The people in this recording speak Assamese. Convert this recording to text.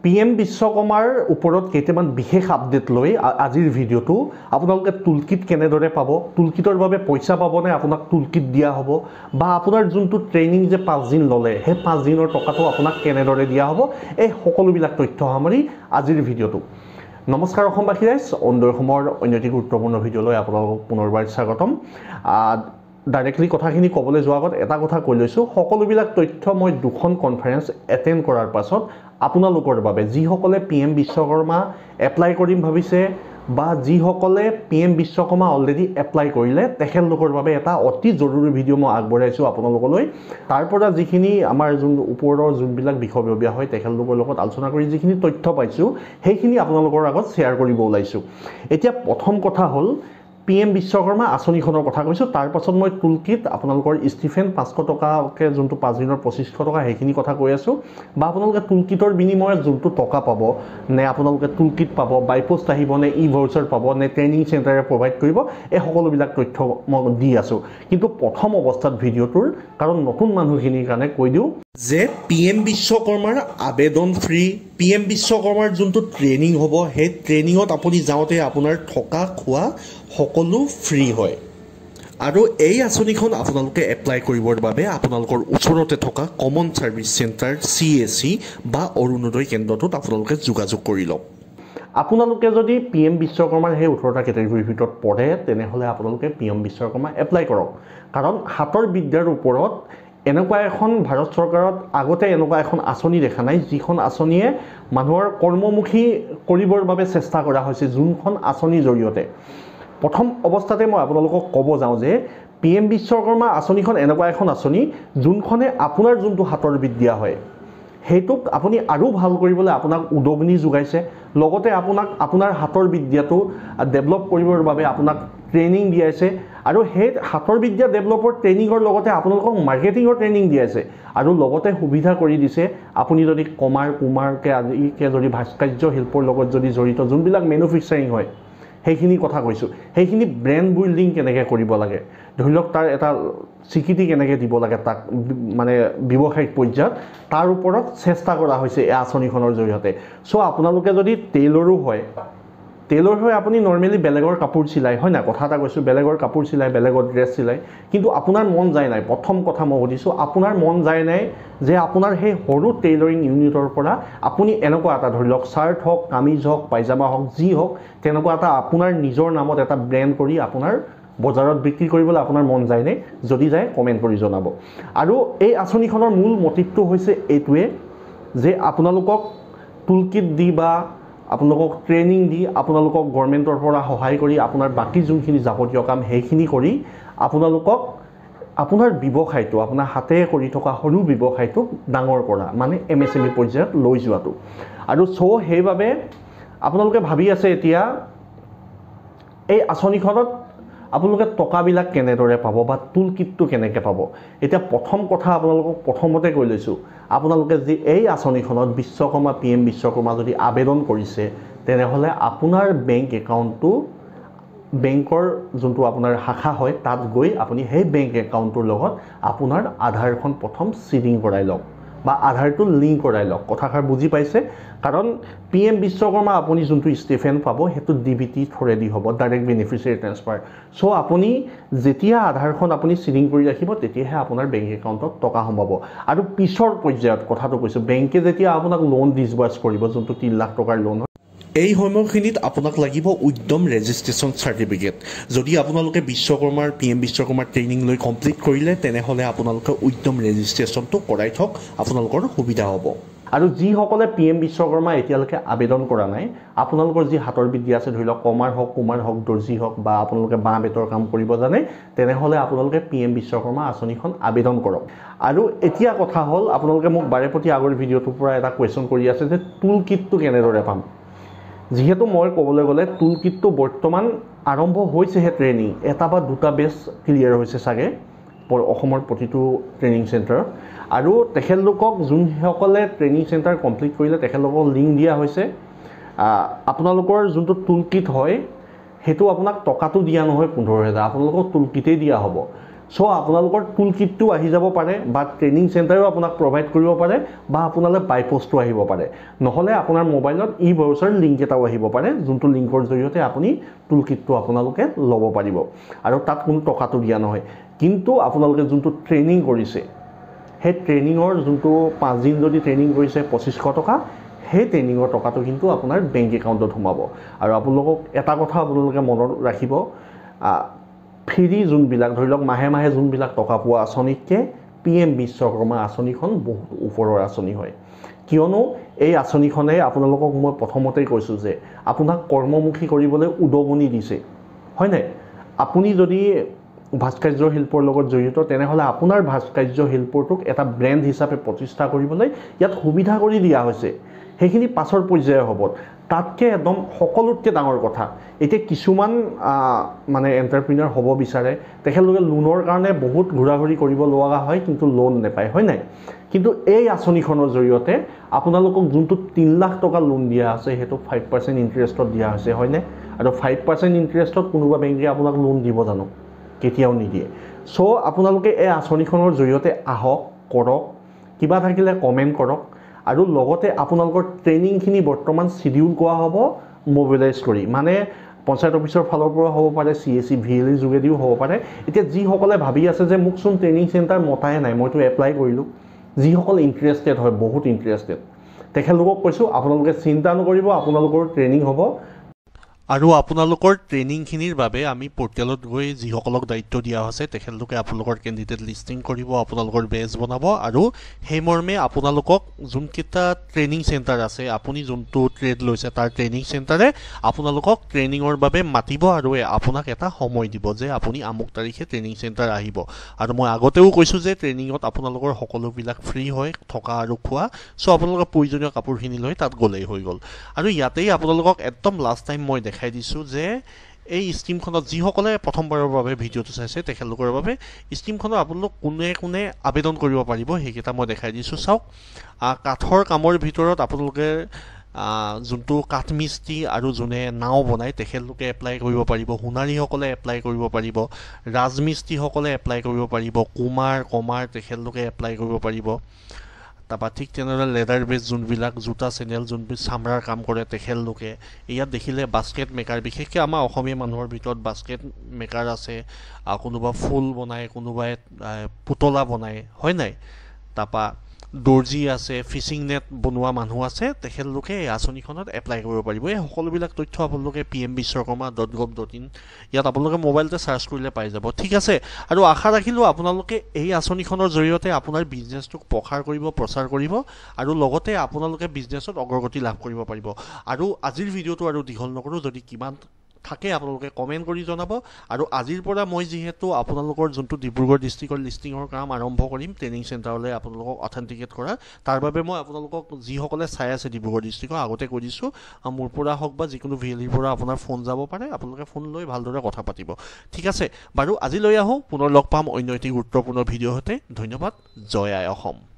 PM বিশ্বকৰ্মাৰ ওপৰত কেইটামান বিশেষ আপডেট লৈ আজিৰ ভিডিঅ'টো আপোনালোকে টুলকিট কেনেদৰে পাব টুলকিটৰ বাবে পইচা পাবনে আপোনাক টুলকিট দিয়া হ'ব বা আপোনাৰ যোনটো ট্ৰেইনিং যে 5 দিন ললে সেই 5 দিনৰ টকাটো আপোনাক কেনেদৰে দিয়া হ'ব এই সকলোবিলাক তথ্য সামৰি আজিৰ ভিডিঅ'টো নমস্কাৰ অসমবাসী ৰাইজ অন্যৰ সময়ৰ অন্যটি গুৰুত্বপূৰ্ণ ভিডিঅ'লৈ আপোনালোকক পুনৰবাৰ স্বাগতম ডাইৰেক্টলি কথাখিনি ক'বলৈ যোৱাৰ আগত এটা কথা কৈ লৈছোঁ সকলোবিলাক তথ্য মই দুখন কনফাৰেন্স এটেণ্ড কৰাৰ পাছত আপোনালোকৰ বাবে যিসকলে PM বিশ্বকৰ্মা এপ্লাই কৰিম ভাবিছে বা যিসকলে PM বিশ্বকৰ্মা অলৰেডি এপ্লাই কৰিলে তেখেতলোকৰ বাবে এটা অতি জৰুৰী ভিডিঅ' মই আগবঢ়াইছোঁ আপোনালোকলৈ তাৰ পৰা যিখিনি আমাৰ যোন ওপৰৰ যোনবিলাক বিষয়ববীয়া হয় তেখেতলোকৰ লগত আলোচনা কৰি যিখিনি তথ্য পাইছোঁ সেইখিনি আপোনালোকৰ আগত শ্বেয়াৰ কৰিব ওলাইছোঁ এতিয়া প্ৰথম কথা হ'ল PM বিশ্বকৰ্মা আঁচনিখনৰ কথা কৈছোঁ তাৰ পাছত মই টুলকিট আপোনালোকৰ ষ্টিফেন 500 টকাকে যোনটো 5 দিনৰ 2500 টকা সেইখিনি কথা কৈ আছোঁ বা আপোনালোকে টুলকিটৰ বিনিময়ত যোনটো টকা পাব নে আপোনালোকে টুলকিট পাব বাইপোষ্ট আহিব নে ই-ভাউচাৰ পাব নে ট্ৰেইনিং চেণ্টাৰে প্ৰভাইড কৰিব এই সকলোবিলাক তথ্য মই দি আছোঁ কিন্তু প্ৰথম অৱস্থাত ভিডিঅ'টোৰ কাৰণ নতুন মানুহখিনিৰ কাৰণে কৈ দিওঁ যে PM বিশ্বকৰ্মাৰ আবেদন ফ্ৰী PM বিশ্বকৰ্মাৰ যোনটো ট্ৰেইনিং হ'ব সেই ট্ৰেইনিঙত আপুনি যাওঁতে আপোনাৰ থকা খোৱা সকলো ফ্ৰী হয় আৰু এই আঁচনিখন আপোনালোকে এপ্লাই কৰিবৰ বাবে আপোনালোকৰ ওচৰতে থকা কমন সাৰ্ভিস চেণ্টাৰ CAC বা অৰুণোদয় কেন্দ্ৰটোত আপোনালোকে যোগাযোগ কৰি লওক আপোনালোকে যদি PM বিশ্বকৰ্মাৰ সেই 18টা কেটেগৰীৰ ভিতৰত পৰে তেনেহ'লে আপোনালোকে PM বিশ্বকৰ্মা এপ্লাই কৰক কাৰণ হাতৰ বিদ্যাৰ ওপৰত এনেকুৱা এখন ভাৰত চৰকাৰত আগতে এনেকুৱা এখন আঁচনি দেখা নাই যিখন আঁচনিয়ে মানুহৰ কৰ্মমুখী কৰিবৰ বাবে চেষ্টা কৰা হৈছে যোনখন আঁচনিৰ জৰিয়তে প্ৰথম অৱস্থাতে মই আপোনালোকক ক'ব যাওঁ যে PM বিশ্বকৰ্মা আঁচনিখন এনেকুৱা এখন আঁচনি যোনখনে আপোনাৰ যোনটো হাতৰ বিদ্যা হয় সেইটোক আপুনি আৰু ভাল কৰিবলৈ আপোনাক উদগনি যোগাইছে লগতে আপোনাক আপোনাৰ হাতৰ বিদ্যাটো ডেভেলপ কৰিবৰ বাবে আপোনাক ট্ৰেইনিং দিয়াইছে আৰু সেই হাতৰ বিদ্যা ডেভেলপৰ ট্ৰেইনিঙৰ লগতে আপোনালোকক মাৰ্কেটিঙৰ ট্ৰেইনিং দিয়াইছে আৰু লগতে সুবিধা কৰি দিছে আপুনি যদি কুমাৰকে আদিকে যদি ভাস্কৰ্য শিল্পৰ লগত যদি জড়িত যোনবিলাক মেনুফেকচাৰিং হয় সেইখিনি কথা কৈছোঁ সেইখিনি ব্ৰেণ্ড বিল্ডিং কেনেকৈ কৰিব লাগে ধৰি লওক তাৰ এটা স্বীকৃতি কেনেকৈ দিব লাগে তাক মানে ব্যৱসায়িক পৰ্যায়ত তাৰ ওপৰত চেষ্টা কৰা হৈছে এই আঁচনিখনৰ জৰিয়তে চ' আপোনালোকে যদি টেইলৰো হয় আপুনি নৰ্মেলি বেলেগৰ কাপোৰ চিলাই হয় না কথা এটা কৈছোঁ বেলেগৰ কাপোৰ চিলাই বেলেগৰ ড্ৰেছ চিলাই কিন্তু আপোনাৰ মন যায় নাই প্ৰথম কথা মই সুধিছোঁ আপোনাৰ মন যায় নাই যে আপোনাৰ সেই সৰু টেইলৰিং ইউনিটৰ পৰা আপুনি এনেকুৱা এটা ধৰি লওক চাৰ্ট হওক কামিজ হওক পাইজামা হওক যি হওক তেনেকুৱা এটা আপোনাৰ নিজৰ নামত এটা ব্ৰেণ্ড কৰি আপোনাৰ বজাৰত বিক্ৰী কৰিবলৈ আপোনাৰ মন যায় নে যদি যায় কমেণ্ট কৰি জনাব আৰু এই আঁচনিখনৰ মূল মটিভটো হৈছে এইটোৱে যে আপোনালোকক টুলকিট দি বা আপোনালোকক ট্ৰেইনিং দি আপোনালোকক গভৰ্ণমেণ্টৰ পৰা সহায় কৰি আপোনাৰ বাকী যোনখিনি যাৱতীয় কাম সেইখিনি কৰি আপোনালোকক আপোনাৰ ব্যৱসায়টো আপোনাৰ হাতে কৰি থকা সৰু ব্যৱসায়টোক ডাঙৰ কৰা মানে MSME পৰ্যায়ত লৈ যোৱাটো আৰু সেইবাবে আপোনালোকে ভাবি আছে এতিয়া এই আঁচনিখনত আপোনালোকে টকাবিলাক কেনেদৰে পাব বা টুলকিটটো কেনেকৈ পাব এতিয়া প্ৰথম কথা আপোনালোকক প্ৰথমতে কৈ লৈছোঁ আপোনালোকে যি এই আঁচনিখনত বিশ্বকৰ্মা PM বিশ্বকৰ্মা যদি আবেদন কৰিছে তেনেহ'লে আপোনাৰ বেংক একাউণ্টটো বেংকৰ যোনটো আপোনাৰ শাখা হয় তাত গৈ আপুনি সেই বেংক একাউণ্টটোৰ লগত আপোনাৰ আধাৰখন প্ৰথম চিডিং কৰাই লওক বা আধাৰটো লিংক কৰাই লওক কথাষাৰ বুজি পাইছে কাৰণ PM বিশ্বকৰ্মা আপুনি যোনটো ষ্টিফেন পাব সেইটো DBT থ্ৰুৰেদি হ'ব ডাইৰেক্ট বেনিফিচিয়াৰী ট্ৰান্সফাৰ চ' আপুনি যেতিয়া আধাৰখন আপুনি চিডিং কৰি ৰাখিব তেতিয়াহে আপোনাৰ বেংক একাউণ্টত টকা সোমাব আৰু পিছৰ পৰ্যায়ত কথাটো কৈছোঁ বেংকে যেতিয়া আপোনাক লোন ডিছবাৰ্চ কৰিব যোনটো 3 লাখ টকাৰ লোন এই সময়খিনিত আপোনাক লাগিব উদ্যম ৰেজিষ্ট্ৰেশ্যন চাৰ্টিফিকেট যদি আপোনালোকে বিশ্বকৰ্মাৰ PM বিশ্বকৰ্মাৰ ট্ৰেইনিং লৈ কমপ্লিট কৰিলে তেনেহ'লে আপোনালোকে উদ্যম ৰেজিষ্ট্ৰেশ্যনটো কৰাই থওক আপোনালোকৰ সুবিধা হ'ব আৰু যিসকলে PM বিশ্বকৰ্মা এতিয়ালৈকে আবেদন কৰা নাই আপোনালোকৰ যি হাতৰ বিদ্যা আছে ধৰি লওক কুমাৰ হওক দৰ্জী হওক বা আপোনালোকে বাঁহ বেতৰ কাম কৰিব জানে তেনেহ'লে আপোনালোকে PM বিশ্বকৰ্মা আঁচনিখন আবেদন কৰক আৰু এতিয়া কথা হ'ল আপোনালোকে মোক বাৰে প্ৰতি আগৰ ভিডিঅ'টোৰ পৰা এটা কুৱেশ্যন কৰি আছে যে টুলকিটটো কেনেদৰে পাম যিহেতু মই ক'বলৈ গ'লে টুলকিটটো বৰ্তমান আৰম্ভ হৈছেহে ট্ৰেইনিং এটা বা দুটা বেচ ক্লিয়াৰ হৈছে চাগে অসমৰ প্ৰতিটো ট্ৰেইনিং চেণ্টাৰত আৰু তেখেতলোকক যোনসকলে ট্ৰেইনিং চেণ্টাৰ কমপ্লিট কৰিলে তেখেতলোকক লিংক দিয়া হৈছে আপোনালোকৰ যোনটো টুলকিট হয় সেইটো আপোনাক টকাটো দিয়া নহয় 15,000 আপোনালোকক টুলকিটেই দিয়া হ'ব সো আপোনালোকৰ টুল কিটটো আহি যাব পাৰে বা ট্ৰেইনিং চেণ্টাৰো আপোনাক প্ৰভাইড কৰিব পাৰে বা আপোনালৈ বাই পোষ্টটো আহিব পাৰে নহলে আপোনাৰ মোবাইলত ই ব্ৰাউচাৰ লিংক এটাও আহিব পাৰে যোনটো লিংকৰ জৰিয়তে আপুনি টুল কিটটো আপোনালোকে ল'ব পাৰিব আৰু তাত কোনো টকাটো দিয়া নহয় কিন্তু আপোনালোকে যোনটো ট্ৰেইনিং কৰিছে সেই ট্ৰেইনিঙৰ যোনটো 5 দিন যদি ট্ৰেইনিং কৰিছে 2500 টকা সেই ট্ৰেইনিঙৰ টকাটো কিন্তু আপোনাৰ বেংক একাউণ্টত সোমাব আৰু আপোনালোকক এটা কথা আপোনালোকে মনত ৰাখিব ফ্ৰী যোনবিলাক ধৰি লওক মাহে মাহে যোনবিলাক টকা পোৱা আঁচনিতকৈ PM বিশ্বকৰ্মা আঁচনিখন বহুত ওপৰৰ আঁচনি হয় কিয়নো এই আঁচনিখনে আপোনালোকক মই প্ৰথমতেই কৈছোঁ যে আপোনাক কৰ্মমুখী কৰিবলৈ উদগনি দিছে হয় নাই আপুনি যদি ভাস্কৰ্য শিল্পৰ লগত জড়িত তেনেহলে আপোনাৰ ভাস্কৰ্য শিল্পটোক এটা ব্ৰেণ্ড হিচাপে প্ৰতিষ্ঠা কৰিবলৈ ইয়াত সুবিধা কৰি দিয়া হৈছে সেইখিনি পাছৰ পৰ্যায়ৰ হ'ব তাতকে একদম সকলোতকৈ ডাঙৰ কথা এতিয়া কিছুমান মানে এন্টাৰপ্ৰেনাৰ হ'ব বিচাৰে তেখেতলোকে লোনৰ কাৰণে বহুত ঘূৰা-ঘূৰি কৰিব লগা হয় কিন্তু লোন নাপায় হয় নাই কিন্তু এই আঁচনিখনৰ জৰিয়তে আপোনালোকক যোনটো 3 লাখ টকা লোন দিয়া আছে হেতু 5% ইন্টাৰেষ্টত দিয়া হৈছে হয় নাই আৰু 5% ইন্টাৰেষ্টত কোনোবা বেংকে আপোনাক লোন দিব জানো কেতিয়াও নিদিয়ে সো আপোনালোকে এই আঁচনিখনৰ জৰিয়তে আহক কৰক কিবা থাকিলে কমেন্ট কৰক আৰু লগতে আপোনালোকৰ ট্ৰেইনিংখিনি বৰ্তমান শিডিউল কৰা হ'ব মোবিলাইজ কৰি মানে পঞ্চায়ত অফিচৰ ফালৰ পৰা হ'ব পাৰে CSC VLE যোগেদিও হ'ব পাৰে এতিয়া যিসকলে ভাবি আছে যে মোক চোন ট্ৰেইনিং চেণ্টাৰ মতাই নাই মইতো এপ্লাই কৰিলোঁ যিসকল ইণ্টাৰেষ্টেড হয় বহুত ইণ্টাৰেষ্টেড তেখেতলোকক কৈছোঁ আপোনালোকে চিন্তা নকৰিব আপোনালোকৰ ট্ৰেইনিং হ'ব আৰু আপোনালোকৰ ট্ৰেইনিংখিনিৰ বাবে আমি পোৰ্টেলত গৈ যিসকলক দায়িত্ব দিয়া হৈছে তেখেতলোকে আপোনালোকৰ কেণ্ডিডেট লিষ্টিং কৰিব আপোনালোকৰ বেজ বনাব আৰু সেই মৰ্মে আপোনালোকক যোনকেইটা ট্ৰেইনিং চেণ্টাৰ আছে আপুনি যোনটো ট্ৰেড লৈছে তাৰ ট্ৰেইনিং চেণ্টাৰে আপোনালোকক ট্ৰেইনিঙৰ বাবে মাতিব আৰু আপোনাক এটা সময় দিব যে আপুনি আমুক তাৰিখে ট্ৰেইনিং চেণ্টাৰ আহিব আৰু মই আগতেও কৈছোঁ যে ট্ৰেইনিঙত আপোনালোকৰ সকলোবিলাক ফ্ৰী হয় থকা আৰু খোৱা সো আপোনালোকৰ প্ৰয়োজনীয় কাপোৰখিনি লৈ তাত গ'লেই হৈ গ'ল আৰু ইয়াতেই আপোনালোকক একদম লাষ্ট টাইম মই দেখাই দিছোঁ যে এই স্কিমখনত যিসকলে প্ৰথমবাৰৰ বাবে ভিডিঅ'টো চাইছে তেখেতলোকৰ বাবে স্কিমখনত আপোনালোক কোনে কোনে আবেদন কৰিব পাৰিব সেইকেইটা মই দেখাই দিছোঁ চাওক কাঠৰ কামৰ ভিতৰত আপোনালোকে যোনটো কাঠ মিস্ত্ৰী আৰু যোনে নাও বনায় তেখেতলোকে এপ্লাই কৰিব পাৰিব সোণাৰীসকলে এপ্লাই কৰিব পাৰিব ৰাজমিস্ত্ৰীসকলে এপ্লাই কৰিব পাৰিব কমাৰ তেখেতলোকে এপ্লাই কৰিব পাৰিব তাৰপৰা ঠিক তেনেদৰে লেডাৰ বেজ যোনবিলাক জোতা চেনেল যোনবিলাক চামৰাৰ কাম কৰে তেখেতলোকে ইয়াত দেখিলে বাস্কেট মেকাৰ বিশেষকৈ আমাৰ অসমীয়া মানুহৰ ভিতৰত বাস্কেট মেকাৰ আছে কোনোবা ফুল বনায় কোনোবাই পুতলা বনায় হয় নাই তাৰপৰা দৰ্জি আছে ফিচিং নেট বনোৱা মানুহ আছে তেখেতলোকে এই আঁচনিখনত এপ্লাই কৰিব পাৰিব এই সকলোবিলাক তথ্য আপোনালোকে pmvishwakarma.gov.in ইয়াত আপোনালোকে মোবাইলতে চাৰ্চ কৰিলে পাই যাব ঠিক আছে আৰু আশা ৰাখিলোঁ আপোনালোকে এই আঁচনিখনৰ জৰিয়তে আপোনাৰ বিজনেছটোক প্ৰসাৰ কৰিব প্ৰচাৰ কৰিব আৰু লগতে আপোনালোকে বিজনেছত অগ্ৰগতি লাভ কৰিব পাৰিব আৰু আজিৰ ভিডিঅ'টো আৰু দীঘল নকৰোঁ যদি কিমান থাকে আপোনালোকে কমেন্ট কৰি জনাব আৰু আজিৰ পৰা মই যেহেতু আপোনালোকৰ যোনটো ডিব্ৰুগড় ডিষ্ট্ৰিক্টৰ লিষ্টিঙৰ কাম আৰম্ভ কৰিম ট্ৰেইনিং চেণ্টাৰলৈ আপোনালোকক অথেণ্টিকেট কৰা তাৰ বাবে মই আপোনালোকক যিসকলে চাই আছে ডিব্ৰুগড় ডিষ্ট্ৰিক্টৰ আগতে কৈ দিছোঁ মোৰ পৰা হওক বা যিকোনো VLEৰ পৰা আপোনাৰ ফোন যাব পাৰে আপোনালোকে ফোন লৈ ভালদৰে কথা পাতিব ঠিক আছে বাৰু আজিলৈ আহোঁ পুনৰ লগ পাম অন্য এটি গুৰুত্বপূৰ্ণ ভিডিঅ' হতে ধন্যবাদ জয় আই অসম